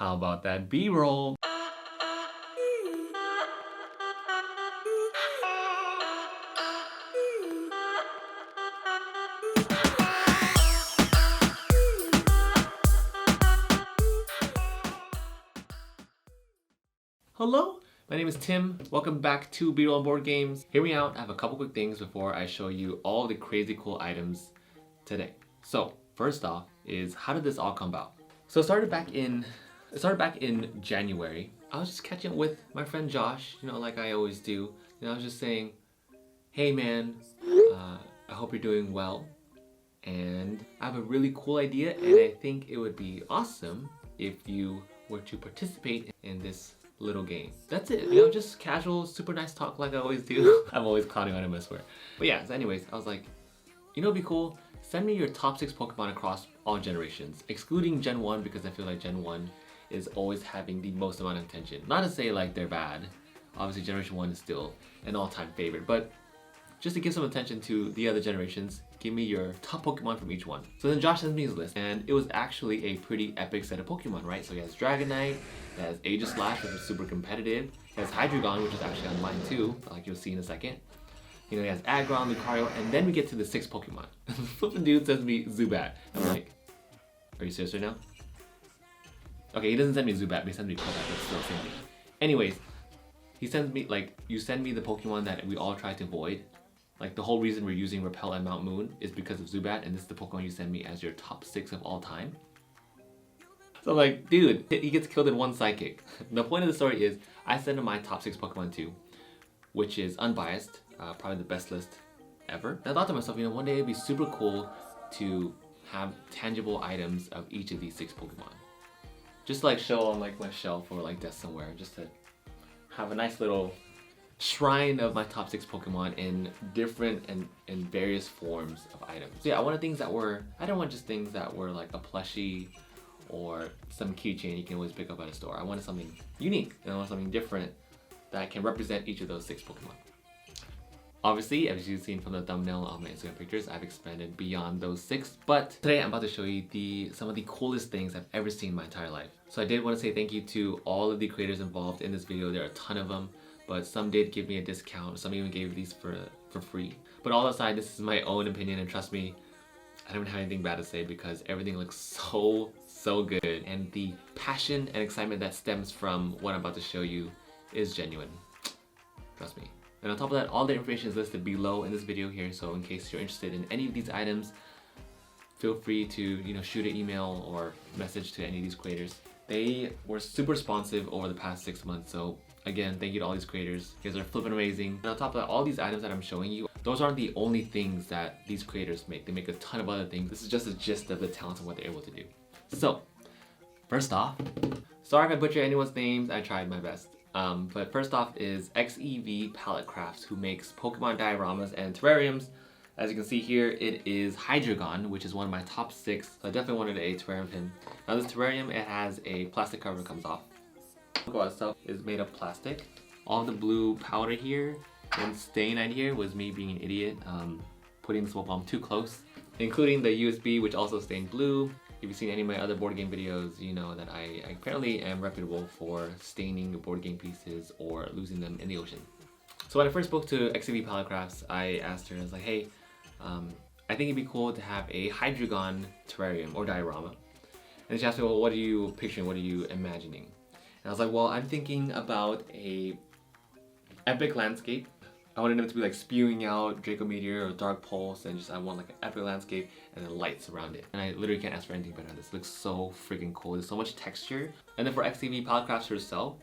How about that B-roll? Hello, my name is Tim. Welcome back to B-roll Board Games. Hear me out, I have a couple quick things before I show you all the crazy cool items today. So, first off is how did this all come about? So it started back in January. I was just catching up with my friend Josh, like I always do. I was just saying, hey man, I hope you're doing well. And I have a really cool idea and I think it would be awesome if you were to participate in this little game. That's it, just casual, super nice talk like I always do. I'm always clowning on him, I swear. But yeah, so anyways, I was like, it'd be cool. Send me your top 6 Pokemon across all generations, excluding Gen 1 because I feel like Gen 1 is always having the most amount of attention. Not to say like they're bad. Obviously Generation 1 is still an all-time favorite, but just to give some attention to the other generations, give me your top Pokemon from each one. So then Josh sends me his list, and it was actually a pretty epic set of Pokemon, right? So he has Dragonite, he has Aegislash, which is super competitive, he has Hydreigon, which is actually on mine too, like you'll see in a second. He has Aggron, Lucario, and then we get to the 6th Pokemon. Flippin' dude sends me Zubat. I'm like, are you serious right now? Okay, he doesn't send me Zubat, but he sends me Crobat, but still same thing. Anyways, he sends me, you send me the Pokemon that we all try to avoid. Like, the whole reason we're using Repel and Mount Moon is because of Zubat, and this is the Pokemon you send me as your top 6 of all time. So I'm like, dude, he gets killed in one Psychic. The point of the story is, I send him my top 6 Pokemon too, which is unbiased, probably the best list ever. And I thought to myself, one day it'd be super cool to have tangible items of each of these 6 Pokemon. Just to show on my shelf or desk somewhere, just to have a nice little shrine of my top 6 Pokemon in different and various forms of items. So yeah, I wanted things that were, I didn't want just things that were like a plushie or some keychain you can always pick up at a store. I wanted something unique and I wanted something different that can represent each of those 6 Pokemon. Obviously, as you've seen from the thumbnail of my Instagram pictures, I've expanded beyond those 6, but today I'm about to show you some of the coolest things I've ever seen in my entire life. So I did want to say thank you to all of the creators involved in this video. There are a ton of them, but some did give me a discount, some even gave these for free. But all aside, this is my own opinion, and trust me, I don't have anything bad to say because everything looks so good, and the passion and excitement that stems from what I'm about to show you is genuine. Trust me. And on top of that, all the information is listed below in this video here, so in case you're interested in any of these items, feel free to shoot an email or message to any of these creators. They were super responsive over the past 6 months, so again, thank you to all these creators. You guys are flipping amazing. And on top of that, all these items that I'm showing you, those aren't the only things that these creators make. They make a ton of other things. This is just a gist of the talent and what they're able to do. So, first off, sorry if I butcher anyone's names, I tried my best. But first off is Xevpalletcrafts, who makes Pokemon dioramas and terrariums. As you can see here, it is Hydreigon, which is one of my top 6. So I definitely wanted a terrarium of him. Now this terrarium, it has a plastic cover that comes off. The Pokemon itself is made of plastic. All the blue powder here and stain right here was me being an idiot, putting this Pokemon too close, including the USB, which also stained blue. If you've seen any of my other board game videos, you know that I apparently am reputable for staining the board game pieces or losing them in the ocean. So when I first spoke to Xevpalletcrafts, I asked her, I was like, hey, I think it'd be cool to have a Hydreigon terrarium or diorama. And she asked me, well, what are you picturing? What are you imagining? And I was like, well, I'm thinking about a epic landscape. I wanted them to be spewing out Draco Meteor or Dark Pulse, and I want an epic landscape and then lights around it. And I literally can't ask for anything better than this. It looks so freaking cool. There's so much texture. And then for Xevpalletcrafts herself,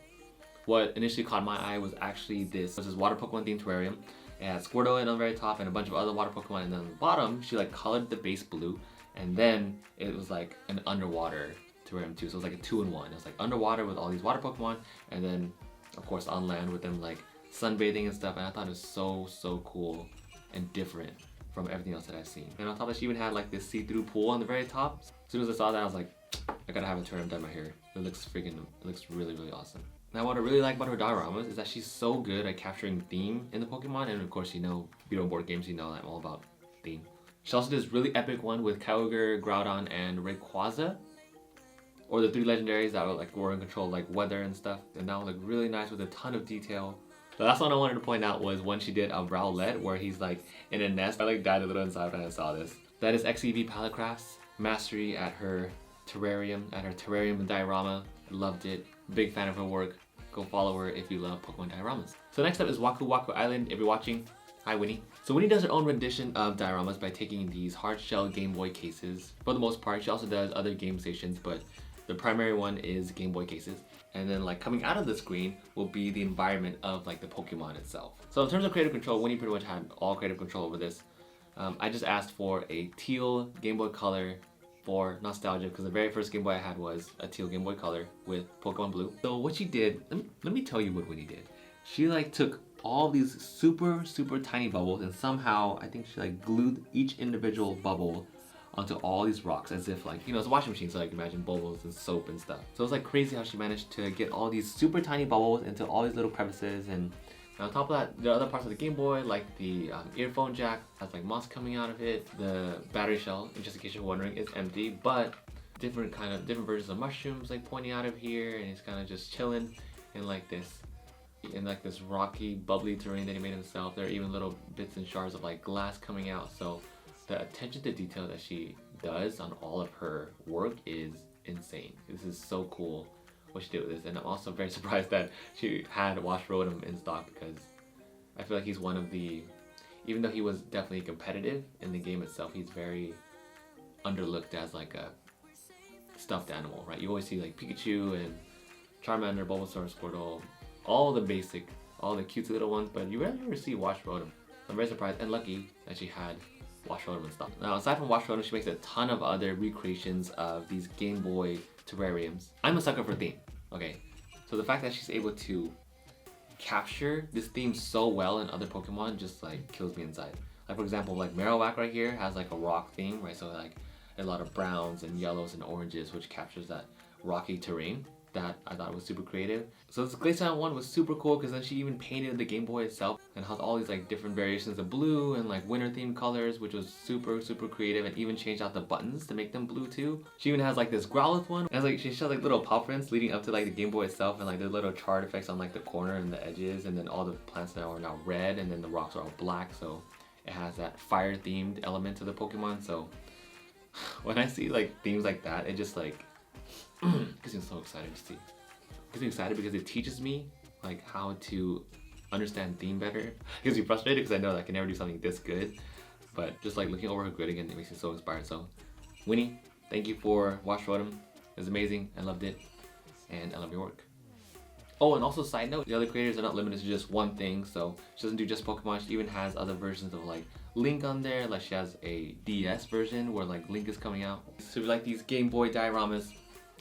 what initially caught my eye was actually this water Pokemon themed terrarium. It had Squirtle on the very top and a bunch of other water Pokemon, and then on the bottom, she colored the base blue, and then it was an underwater terrarium too. So it was a 2-in-1. It was underwater with all these water Pokemon, and then of course on land with them sunbathing and stuff, and I thought it was so cool and different from everything else that I've seen. And on top of that, she even had this see-through pool on the very top. As soon as I saw that, I was like, I gotta have a terrarium done right here. It looks really awesome. Now what I really like about her dioramas is that she's so good at capturing theme in the Pokemon, and of course B-roll board games, I'm all about theme. She also did this really epic one with Kyogre, Groudon, and Rayquaza. or the 3 legendaries that were in control of like weather and stuff, and that one looked really nice with a ton of detail. The last one I wanted to point out was when she did a Rowlet where he's like in a nest. I like died a little inside when I saw this. That is Xevpalletcrafts Mastery at her Terrarium diorama. Loved it. Big fan of her work. Go follow her if you love Pokemon dioramas. So next up is Waku Island. If you're watching, hi Winnie. So Winnie does her own rendition of dioramas by taking these hard shell Game Boy cases. For the most part, she also does other game stations, but the primary one is Game Boy cases. And then like coming out of the screen will be the environment of like the Pokemon itself. So in terms of creative control, Winnie pretty much had all creative control over this. I just asked for a teal Game Boy Color for nostalgia, because the very first Game Boy I had was a teal Game Boy Color with Pokemon Blue. So what she did, let me tell you what Winnie did. She like took all these super tiny bubbles and somehow I think she like glued each individual bubble onto all these rocks as if like, you know, it's a washing machine, so like imagine bubbles and soap and stuff. So it's like crazy how she managed to get all these super tiny bubbles into all these little crevices. And on top of that, there are other parts of the Game Boy, like the earphone jack has like moss coming out of it. The battery shell, just in case you're wondering, is empty, but different versions of mushrooms like pointing out of here, and it's kind of just chilling in like this rocky, bubbly terrain that he made himself. There are even little bits and shards of like glass coming out. So the attention to detail that she does on all of her work is insane. This is so cool what she did with this, and I'm also very surprised that she had Rotom in stock, because I feel like he's one of the, even though he was definitely competitive in the game itself, he's very underlooked as like a stuffed animal, right? You always see like Pikachu and Charmander, Bulbasaur, Squirtle, all the cutesy little ones, but you rarely ever see Rotom. I'm very surprised and lucky that she had Rotom in stock. Now, aside from Rotom, she makes a ton of other recreations of these Game Boy terrariums. I'm a sucker for theme, okay? So the fact that she's able to capture this theme so well in other Pokemon just like kills me inside. Like for example, like Marowak right here has like a rock theme, right? So like a lot of browns and yellows and oranges, which captures that rocky terrain. That I thought was super creative. So this Glaceon one was super cool, because then she even painted the Game Boy itself and has all these like different variations of blue and like winter themed colors, which was super creative, and even changed out the buttons to make them blue too. She even has like this Growlithe one, and like she shows like little paw prints leading up to like the Game Boy itself, and like the little chart effects on like the corner and the edges, and then all the plants now are now red, and then the rocks are all black, so it has that fire themed element to the Pokemon. So when I see like themes like that, it just like gets me so excited to see. Gets me excited because it teaches me like how to understand theme better. It gets me frustrated because I know that I can never do something this good, but just like looking over her grid again, it makes me so inspired. So Winnie, thank you for Rotom. It was amazing. I loved it, and I love your work. Oh, and also side note, the other creators are not limited to just one thing. So she doesn't do just Pokemon. She even has other versions of like Link on there. Like she has a DS version where like Link is coming out. So if you like these Game Boy dioramas,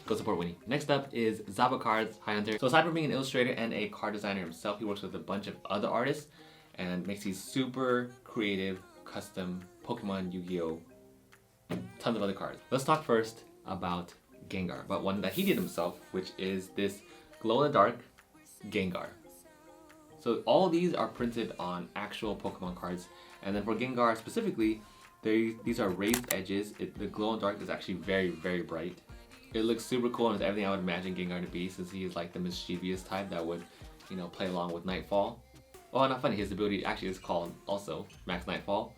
go support Winnie. Next up is Zaba Cards. Hi Hunter. So aside from being an illustrator and a card designer himself, he works with a bunch of other artists and makes these super creative custom Pokemon, Yu-Gi-Oh, tons of other cards. Let's talk first about Gengar, but one that he did himself, which is this glow-in-the-dark Gengar. So all these are printed on actual Pokemon cards, and then for Gengar specifically, these are raised edges. The glow-in-the-dark is actually very bright. It looks super cool, and it's everything I would imagine Gengar to be, since he is like the mischievous type that would, you know, play along with Nightfall. Oh, not funny, his ability actually is called also Max Nightfall.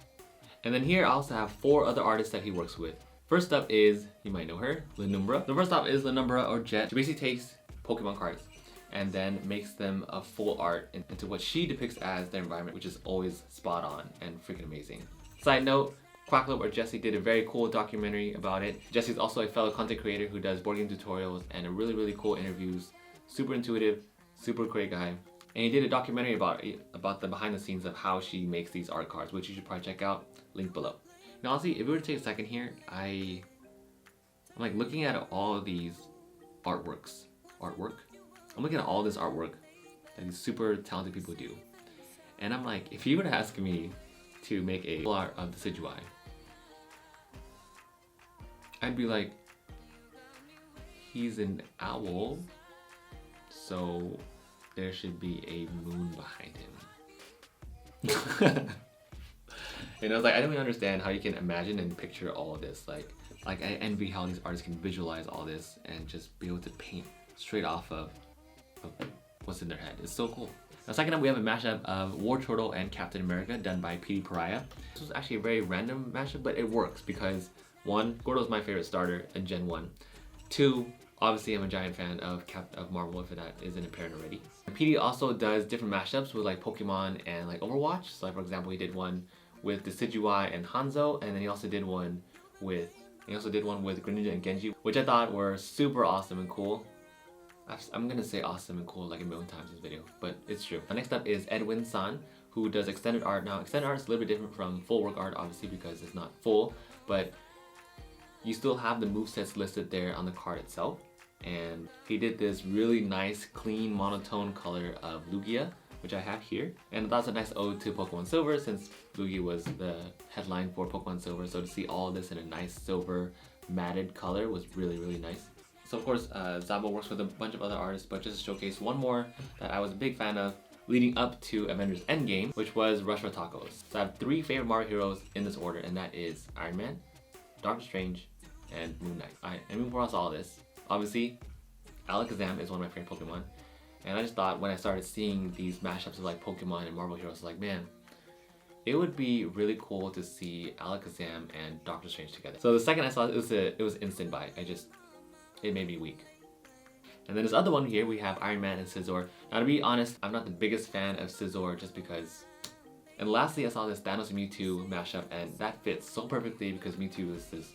And then here I also have 4 other artists that he works with. First up is, you might know her, Lunumbra. The first up is Lunumbra or Jet. She basically takes Pokemon cards and then makes them a full art into what she depicts as their environment, which is always spot on and freaking amazing. Side note, Quackalope or Jesse did a very cool documentary about it. Jesse's also a fellow content creator who does board game tutorials and really cool interviews. Super intuitive, super great guy. And he did a documentary about the behind the scenes of how she makes these art cards, which you should probably check out, link below. Now honestly, if we were to take a second here, I'm like looking at all of these I'm looking at all this artwork that these super talented people do. And I'm like, if you were to ask me to make a full art of the Decidueye, I'd be like, he's an owl, so there should be a moon behind him. And I was like, I don't even understand how you can imagine and picture all of this. Like Like, I envy how these artists can visualize all this and just be able to paint straight off of what's in their head. It's so cool. Now, second up, we have a mashup of Wartortle and Captain America done by PD Pariah. This was actually a very random mashup, but it works because one, Gordo's my favorite starter in Gen 1. Two, obviously I'm a giant fan of Marvel, if that isn't apparent already. And PD also does different mashups with like Pokemon and like Overwatch. So like, for example, he did one with Decidueye and Hanzo, and then he also did one with Greninja and Genji, which I thought were super awesome and cool. I'm gonna say awesome and cool like a million times in this video, but it's true. Next up is Edwin San, who does extended art. Now, extended art is a little bit different from full work art, obviously, because it's not full, but you still have the movesets listed there on the card itself. And he did this really nice, clean, monotone color of Yugioh, which I have here. And that's a nice ode to Pokemon Silver, since Yugioh was the headline for Pokemon Silver. So to see all this in a nice silver matted color was really, really nice. So of course, Zaba works with a bunch of other artists, but just to showcase one more that I was a big fan of leading up to Avengers Endgame, which was Rushfortacos. So I have 3 favorite Mario heroes in this order, and that is Iron Man, Doctor Strange, and Moon Knight. And moving across all this, obviously, Alakazam is one of my favorite Pokemon. And I just thought when I started seeing these mashups of like Pokemon and Marvel heroes, I was like, man, it would be really cool to see Alakazam and Doctor Strange together. So the second I saw it, it was instant buy. It made me weak. And then this other one here, we have Iron Man and Scizor. Now to be honest, I'm not the biggest fan of Scizor just because. And lastly, I saw this Thanos and Mewtwo mashup, and that fits so perfectly because Mewtwo is this,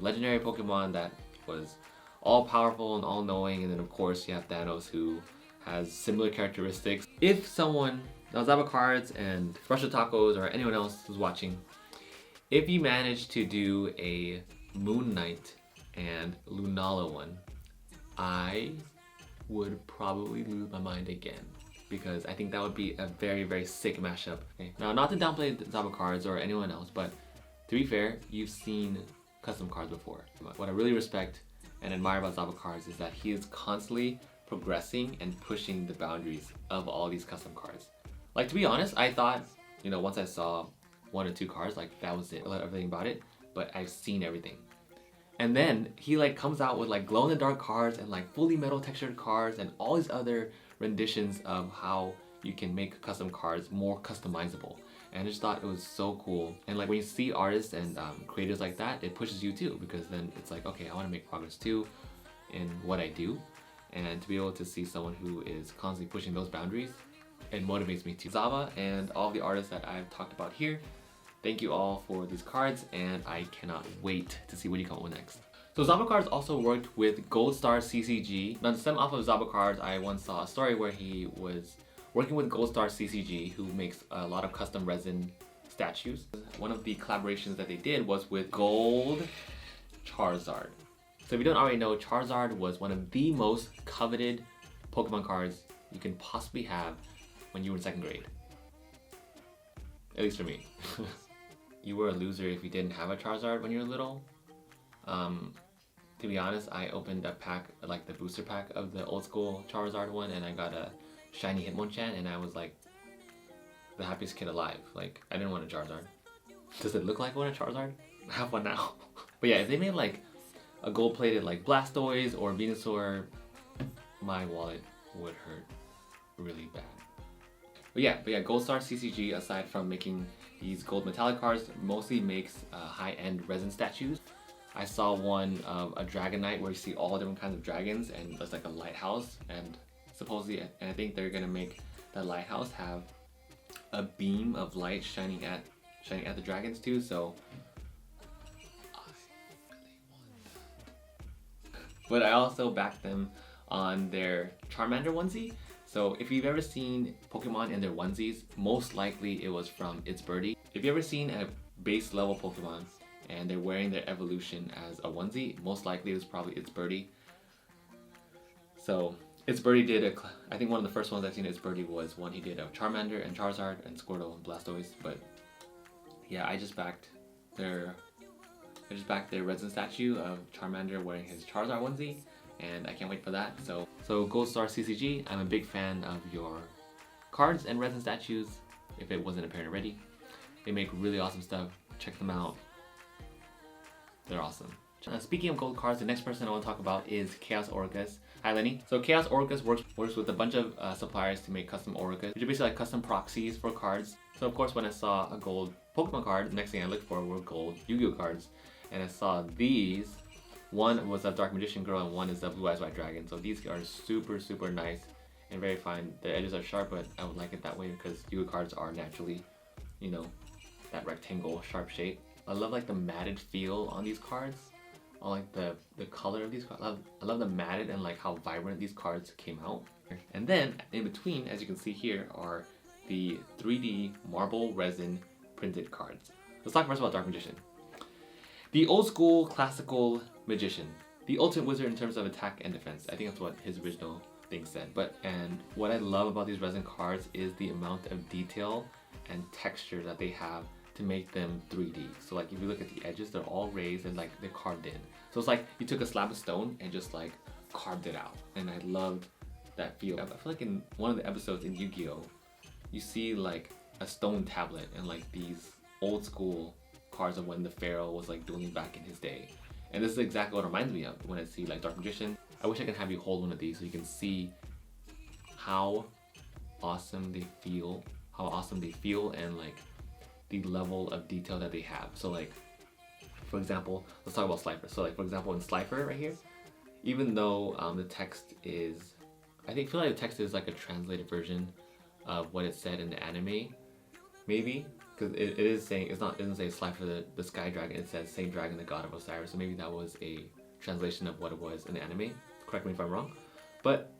legendary Pokemon that was all powerful and all knowing, and then of course you have Thanos who has similar characteristics. If someone, now Zaba Cards and Rushfortacos or anyone else who's watching, if you manage to do a Moon Knight and Lunala one, I would probably lose my mind again, because I think that would be a very, very sick mashup. Okay. Now, not to downplay Zaba Cards or anyone else, but to be fair, you've seen custom cards before. What I really respect and admire about Zaba Cards is that he is constantly progressing and pushing the boundaries of all these custom cards. Like, to be honest, I thought, once I saw 1 or 2 cards, like that was it, I loved everything about it, but I've seen everything. And then he like comes out with like glow-in-the-dark cards and like fully metal textured cards and all these other renditions of how you can make custom cards more customizable. And I just thought it was so cool. And like when you see artists and creators like that, it pushes you too, because then it's like, okay, I want to make progress too in what I do. And to be able to see someone who is constantly pushing those boundaries, it motivates me too. Zaba and all the artists that I've talked about here, thank you all for these cards, and I cannot wait to see what you come up with next. So Zaba Cards also worked with Goldstar CCG. Now to stem off of Zaba Cards, I once saw a story where he was working with Goldstar CCG, who makes a lot of custom resin statues. One of the collaborations that they did was with Gold Charizard. So if you don't already know, Charizard was one of the most coveted Pokemon cards you can possibly have when you were in 2nd grade. At least for me. You were a loser if you didn't have a Charizard when you were little. To be honest, I opened a pack, like the booster pack of the old school Charizard one, and I got a shiny Hitmonchan, and I was like the happiest kid alive. Like, I didn't want a Charizard. Does it look like I want a Charizard? I have one now. But yeah, if they made like a gold-plated like Blastoise or Venusaur, my wallet would hurt really bad. But yeah, Goldstar CCG, aside from making these gold metallic cards, mostly makes high-end resin statues. I saw one of a Dragonite where you see all different kinds of dragons, and there's like a lighthouse, and supposedly, and I think they're gonna make that lighthouse have a beam of light shining at the dragons too. So I really want that. But I also backed them on their Charmander onesie. So if you've ever seen Pokemon in their onesies, most likely it was from It's Birdie. If you've ever seen a base level Pokemon and they're wearing their evolution as a onesie, most likely it was probably It's Birdie. So It's Birdie did I think one of the first ones I've seen It's Birdie was one he did of Charmander and Charizard and Squirtle and Blastoise. But yeah, I just backed their resin statue of Charmander wearing his Charizard onesie, and I can't wait for that. So Goldstar CCG, I'm a big fan of your cards and resin statues, if it wasn't apparent already. They make really awesome stuff. Check them out. They're awesome. Speaking of gold cards, the next person I want to talk about is Kaosoricas. Hi Lenny. So Kaosoricas works with a bunch of suppliers to make custom Orgas, which are basically like custom proxies for cards. So of course when I saw a gold Pokemon card, the next thing I looked for were gold Yu-Gi-Oh cards. And I saw these. One was a Dark Magician Girl and one is the Blue Eyes White Dragon. So these are super nice and very fine. The edges are sharp, but I would like it that way because Yu-Gi-Oh cards are naturally, you know, that rectangle sharp shape. I love like the matted feel on these cards. I like the color of these cards. I love the matted and like how vibrant these cards came out. And then in between, as you can see here, are the 3D marble resin printed cards. Let's talk first about Dark Magician. The old school classical magician, the ultimate wizard in terms of attack and defense. I think that's what his original thing said. And what I love about these resin cards is the amount of detail and texture that they have to make them 3D. So like if you look at the edges, they're all raised and like they're carved in. So it's like you took a slab of stone and just like carved it out. And I loved that feel. I feel like in one of the episodes in Yugioh, you see like a stone tablet and like these old school cards of when the Pharaoh was like dueling back in his day. And this is exactly what it reminds me of when I see like Dark Magician. I wish I could have you hold one of these so you can see how awesome they feel, and like the level of detail that they have. So like, for example, let's talk about Slifer. So like, for example, in Slifer right here, even though the text is, I feel like the text is like a translated version of what it said in the anime, maybe. Because it is saying, it doesn't say Slifer the Sky Dragon, it says Same Dragon, the God of Osiris. So maybe that was a translation of what it was in the anime. Correct me if I'm wrong. But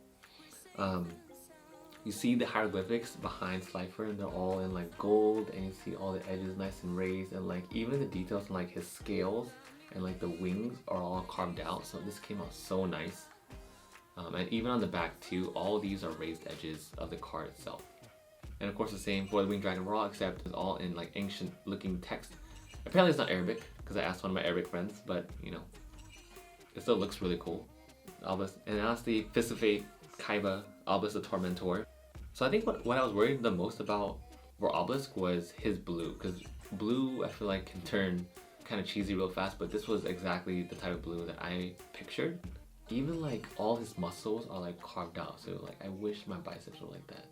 you see the hieroglyphics behind Slifer and they're all in like gold, and you see all the edges nice and raised, and like even the details in like his scales and like the wings are all carved out. So this came out so nice. And even on the back too, all these are raised edges of the card itself. And of course the same for the Winged Dragon Raw, except it's all in like ancient looking text. Apparently it's not Arabic, because I asked one of my Arabic friends, but you know, it still looks really cool. Albus, and lastly, Fist of Fate, Kaiba, Albus the Tormentor. So I think what I was worried the most about for Obelisk was his blue, because blue I feel like can turn kind of cheesy real fast, but this was exactly the type of blue that I pictured. Even like all his muscles are like carved out, so like I wish my biceps were like that.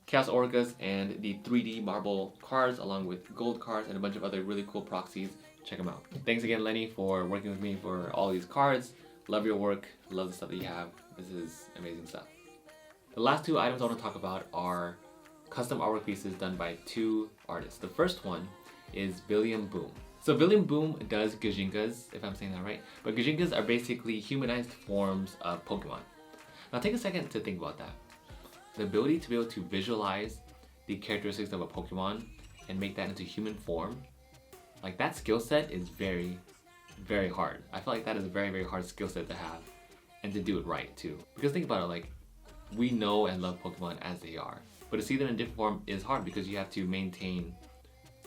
Kaosoricas and the 3D marble cards along with gold cards and a bunch of other really cool proxies. Check them out. Thanks again Lenny for working with me for all these cards. Love your work, love the stuff that you have. This is amazing stuff. The last two items I want to talk about are custom artwork pieces done by two artists. The first one is Villiam Boom. So Villiam Boom does Gijinkas, if I'm saying that right, but Gijinkas are basically humanized forms of Pokemon. Now take a second to think about that. The ability to be able to visualize the characteristics of a Pokemon and make that into human form, like that skill set is very hard. I feel like that is a very hard skill set to have and to do it right too. Because think about it, like we know and love Pokemon as they are, but to see them in different form is hard because you have to maintain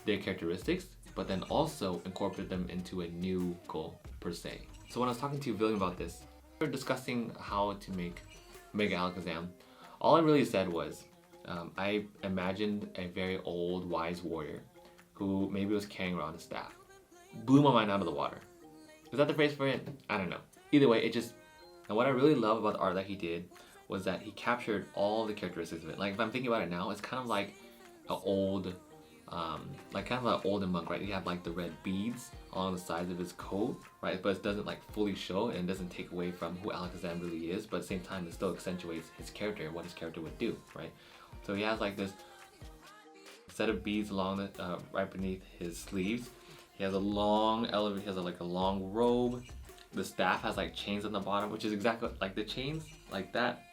their characteristics, but then also incorporate them into a new goal per se. So when I was talking to Villiam about this, we were discussing how to make Mega Alakazam. All I really said was, I imagined a very old wise warrior who maybe was carrying around a staff. Blew my mind out of the water. Is that the phrase for it? I don't know. Either way, and what I really love about the art that he did was that he captured all the characteristics of it. Like if I'm thinking about it now, it's kind of like an old, olden monk, right? You have like the red beads along the sides of his coat, right? But it doesn't like fully show and doesn't take away from who Alakazam really is, but at the same time it still accentuates his character and what his character would do, right? So he has like this set of beads along the, right beneath his sleeves. He has a long elevator, he has like a long robe. The staff has like chains on the bottom, which is exactly like the chains, like that.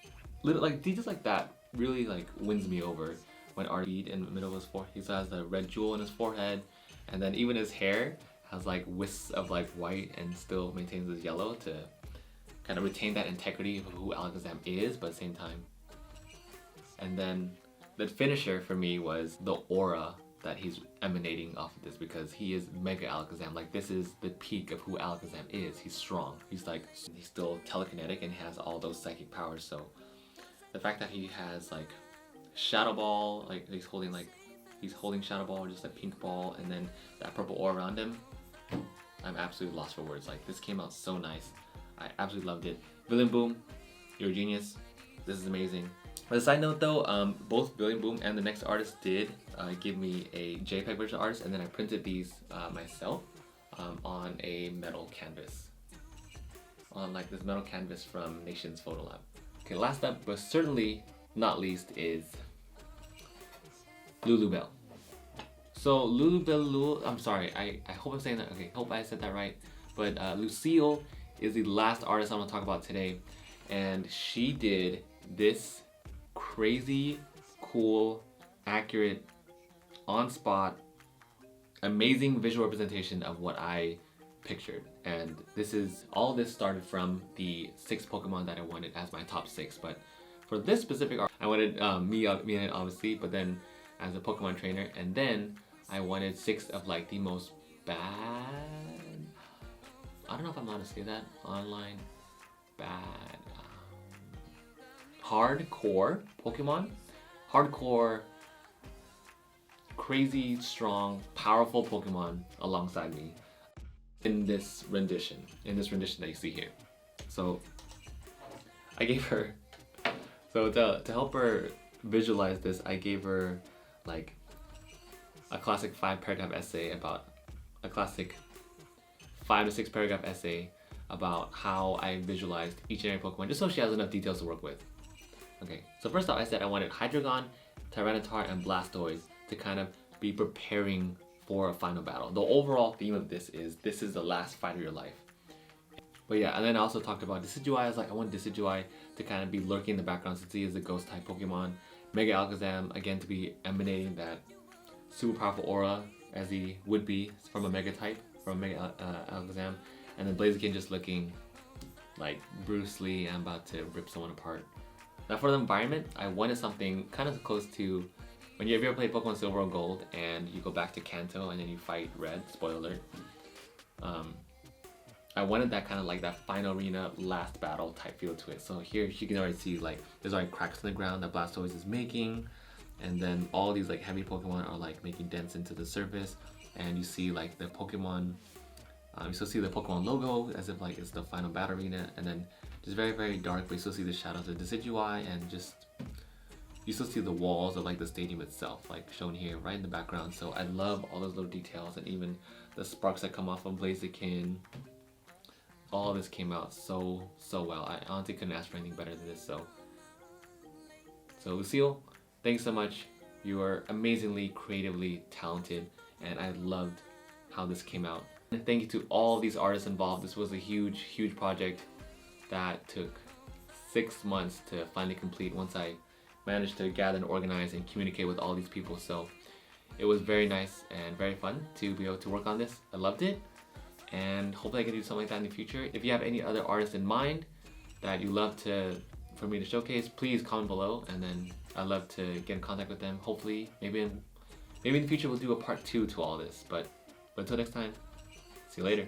Little like details like that really like wins me over when art bead in the middle of his forehead. He has the red jewel in his forehead, and then even his hair has like wisps of like white and still maintains his yellow to kind of retain that integrity of who Alakazam is, but at the same time. And then the finisher for me was the aura that he's emanating off of this, because he is Mega Alakazam. Like this is the peak of who Alakazam is. He's strong. He's still telekinetic and has all those psychic powers. So the fact that he has like Shadow Ball, like he's holding Shadow Ball, just a pink ball, and then that purple aura around him. I'm absolutely lost for words. Like, this came out so nice. I absolutely loved it. Villiam Boom, you're a genius. This is amazing. As a side note though, both Villiam Boom and the next artist did give me a JPEG version of artist, and then I printed these myself on a metal canvas. On like this metal canvas from Nation's Photo Lab. Okay, last up, but certainly not least, is Lulubelle. So Lulubellule, I'm sorry, I hope I'm saying that, okay, hope I said that right. But Lucille is the last artist I'm gonna talk about today. And she did this crazy, cool, accurate, on-spot, amazing visual representation of what I pictured. And all this started from the 6 Pokemon that I wanted as my top 6. But for this specific art, I wanted me in it obviously, but then as a Pokemon trainer, and then I wanted 6 of like the most bad, I don't know if I'm allowed to say that online, bad, hardcore Pokemon, hardcore, crazy, strong, powerful Pokemon alongside me in this rendition that you see here. So I gave her, so to help her visualize this, I gave her like a classic 5-paragraph essay about a classic 5 to 6 paragraph essay about how I visualized each and every Pokemon, just so she has enough details to work with. Okay, so first off, I said I wanted Hydreigon, Tyranitar, and Blastoise to kind of be preparing for a final battle. The overall theme of this is the last fight of your life. But yeah, and then I also talked about Decidueye. I was like, I want Decidueye to kind of be lurking in the background since he is a ghost type Pokemon. Mega Alakazam, again, to be emanating that super powerful aura as he would be from a Mega type, from Mega Alakazam. And then Blaziken just looking like Bruce Lee and about to rip someone apart. Now for the environment, I wanted something kind of close to when you ever played Pokemon Silver or Gold and you go back to Kanto and then you fight Red, spoiler alert. I wanted that kind of like that final arena last battle type feel to it. So here you can already see like there's already cracks in the ground that Blastoise is making, and then all these like heavy Pokemon are like making dents into the surface, and you see like the Pokemon, you still see the Pokemon logo as if like it's the final battle arena, and then just very, very dark, but you still see the shadows of Decidueye, and just you still see the walls of like the stadium itself, like shown here right in the background. So I love all those little details, and even the sparks that come off of Blaziken. All this came out so well. I honestly couldn't ask for anything better than this. So Lucille, thanks so much. You are amazingly creatively talented, and I loved how this came out. And thank you to all these artists involved. This was a huge, huge project that took 6 months to finally complete once I managed to gather and organize and communicate with all these people. So it was very nice and very fun to be able to work on this. I loved it, and hopefully I can do something like that in the future. If you have any other artists in mind that you love for me to showcase, please comment below, and then I'd love to get in contact with them. Hopefully, maybe in the future we'll do a part 2 to all this. But until next time, see you later.